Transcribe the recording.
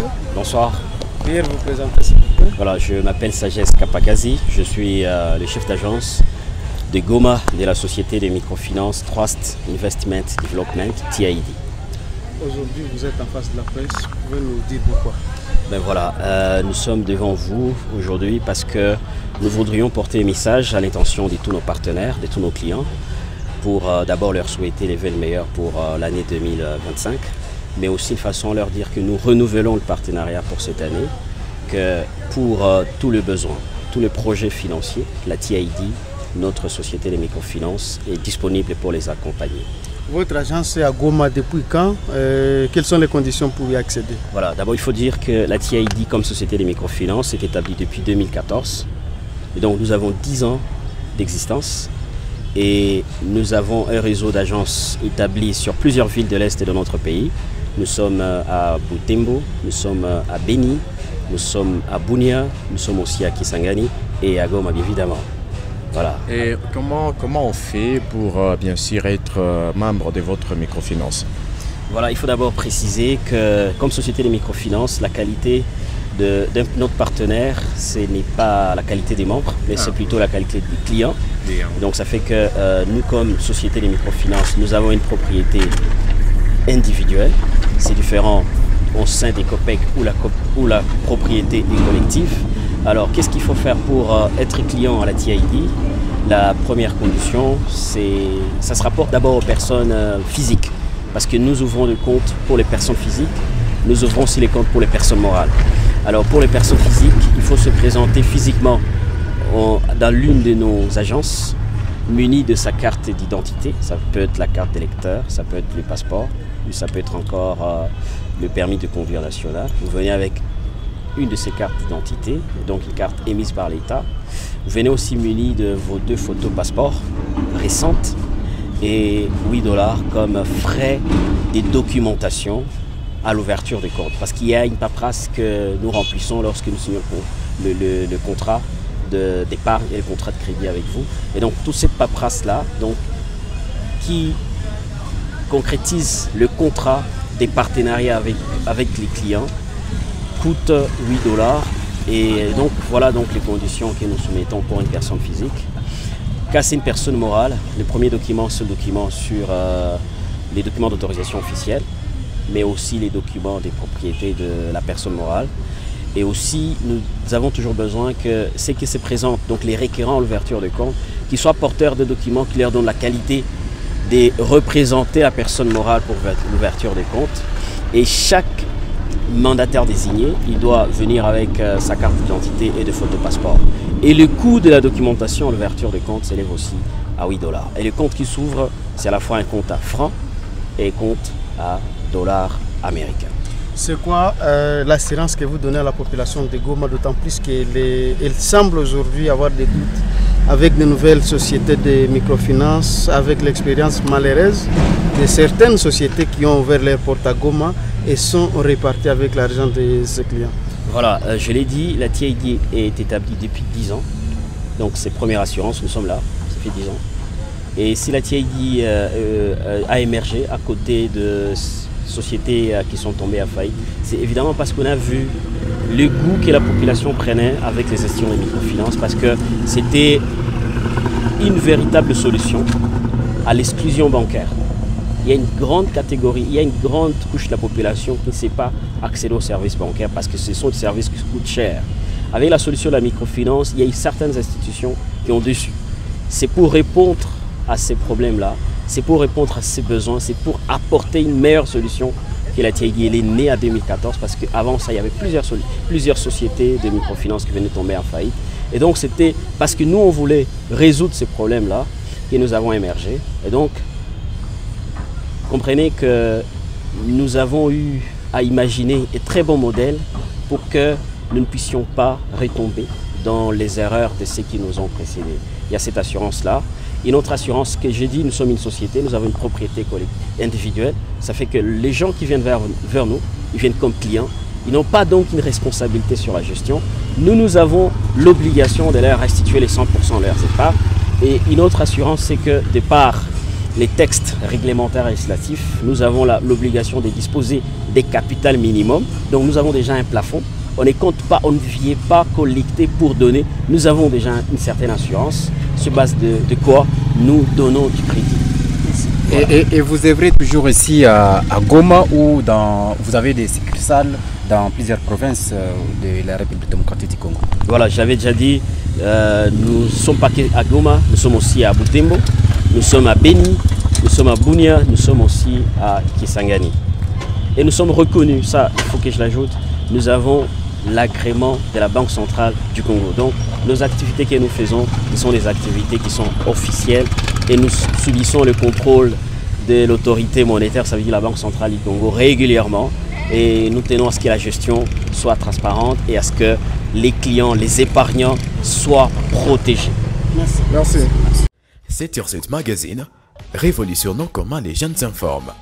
bonjour. Bonsoir. Veuillez vous présenter s'il vous plaît. Voilà, je m'appelle Sagesse Kapakazi, je suis le chef d'agence de Goma de la société de microfinance Trust Investment Development, TID. Aujourd'hui, vous êtes en face de la presse, vous pouvez nous dire pourquoi? Ben voilà, nous sommes devant vous aujourd'hui parce que nous voudrions porter un message à l'intention de tous nos partenaires, de tous nos clients, pour d'abord leur souhaiter les vœux meilleurs pour l'année 2025, mais aussi de façon à leur dire que nous renouvelons le partenariat pour cette année, que pour tous les besoins, tous les projets financiers, la TID, notre société de microfinance, est disponible pour les accompagner. Votre agence est à Goma depuis quand? Quelles sont les conditions pour y accéder? Voilà, d'abord il faut dire que la TID comme société de microfinance est établie depuis 2014. Et donc nous avons 10 ans d'existence et nous avons un réseau d'agences établi sur plusieurs villes de l'Est de notre pays. Nous sommes à Butembo, nous sommes à Beni, nous sommes à Bunia, nous sommes aussi à Kisangani et à Goma évidemment. Voilà. Et comment on fait pour bien sûr être membre de votre microfinance? Voilà, il faut d'abord préciser que comme société de microfinance, la qualité de notre partenaire, ce n'est pas la qualité des membres, mais c'est plutôt la qualité des clients. Donc ça fait que nous, comme société de microfinance, nous avons une propriété individuelle. C'est différent au sein des COPEC où la propriété est collective. Alors, qu'est-ce qu'il faut faire pour être client à la TID? La première condition, ça se rapporte d'abord aux personnes physiques, parce que nous ouvrons des comptes pour les personnes physiques, nous ouvrons aussi les comptes pour les personnes morales. Alors, pour les personnes physiques, il faut se présenter physiquement dans l'une de nos agences, muni de sa carte d'identité. Ça peut être la carte d'électeur, ça peut être le passeport, ou ça peut être encore le permis de conduire national. Vous venez avec une de ces cartes d'identité, donc une carte émise par l'État. Vous venez aussi muni de vos 2 photos passeport récentes et $8 comme frais de documentation à l'ouverture des comptes. Parce qu'il y a une paperasse que nous remplissons lorsque nous signons le contrat d'épargne et le contrat de crédit avec vous. Et donc toute cette paperasse-là, qui concrétise le contrat des partenariats avec les clients, coûte $8. Et donc voilà donc les conditions que nous soumettons pour une personne physique. Car c'est une personne morale, le premier document, c'est le document sur les documents d'autorisation officielle, mais aussi les documents des propriétés de la personne morale. Et aussi, nous avons toujours besoin que ceux qui se présentent, donc les requérants à l'ouverture de compte, qu'ils soient porteurs de documents qui leur donnent la qualité de représenter la personne morale pour l'ouverture des comptes. Et chaque mandataire désigné, il doit venir avec sa carte d'identité et de photo passeport. Et le coût de la documentation à l'ouverture des comptes s'élève aussi à $8. Et le compte qui s'ouvre, c'est à la fois un compte à francs et un compte à dollars américains. C'est quoi l'assurance que vous donnez à la population de Goma, d'autant plus qu'elle semble aujourd'hui avoir des doutes avec de nouvelles sociétés de microfinance, avec l'expérience malheureuse de certaines sociétés qui ont ouvert leurs portes à Goma et sont réparties avec l'argent de ses clients? Voilà, je l'ai dit, la TID est établie depuis 10 ans. Donc c'est première assurance, nous sommes là, ça fait 10 ans. Et si la TID a émergé à côté de sociétés qui sont tombées à faillite, c'est évidemment parce qu'on a vu le goût que la population prenait avec les gestions de microfinance, parce que c'était une véritable solution à l'exclusion bancaire. Il y a une grande catégorie, il y a une grande couche de la population qui ne sait pas accéder aux services bancaires parce que ce sont des services qui coûtent cher. Avec la solution de la microfinance, il y a eu certaines institutions qui ont déçu. C'est pour répondre à ces problèmes-là, c'est pour répondre à ces besoins, c'est pour apporter une meilleure solution que la TID. Elle est née en 2014 parce qu'avant ça, il y avait plusieurs sociétés de microfinance qui venaient tomber en faillite. Et donc c'était parce que nous, on voulait résoudre ces problèmes-là que nous avons émergé. Et donc, comprenez que nous avons eu à imaginer un très bon modèle pour que nous ne puissions pas retomber dans les erreurs de ceux qui nous ont précédés. Il y a cette assurance-là. Et notre assurance, que j'ai dit, nous sommes une société, nous avons une propriété individuelle. Ça fait que les gens qui viennent vers nous, ils viennent comme clients. Ils n'ont pas donc une responsabilité sur la gestion. Nous avons l'obligation de leur restituer les 100% de leurs épargnes. Et une autre assurance, c'est que de par les textes réglementaires et législatifs, nous avons l'obligation de disposer des capitales minimum. Donc nous avons déjà un plafond. On ne compte pas, on ne vient pas collecter pour donner. Nous avons déjà une certaine assurance sur base de quoi nous donnons du crédit. Voilà. Et vous œuvrez toujours ici à Goma ou vous avez des succursales dans plusieurs provinces de la République démocratique du Congo? Voilà, j'avais déjà dit, nous ne sommes pas à Goma, nous sommes aussi à Butembo, nous sommes à Beni, nous sommes à Bunia, nous sommes aussi à Kisangani. Et nous sommes reconnus, ça il faut que je l'ajoute, nous avons l'agrément de la Banque centrale du Congo. Donc nos activités que nous faisons, ce sont des activités qui sont officielles et nous subissons le contrôle de l'autorité monétaire, ça veut dire la Banque centrale du Congo, régulièrement. Et nous tenons à ce que la gestion soit transparente et à ce que les clients, les épargnants soient protégés. Merci. Merci. C'est sur ce magazine, révolutionnons comment les jeunes s'informent.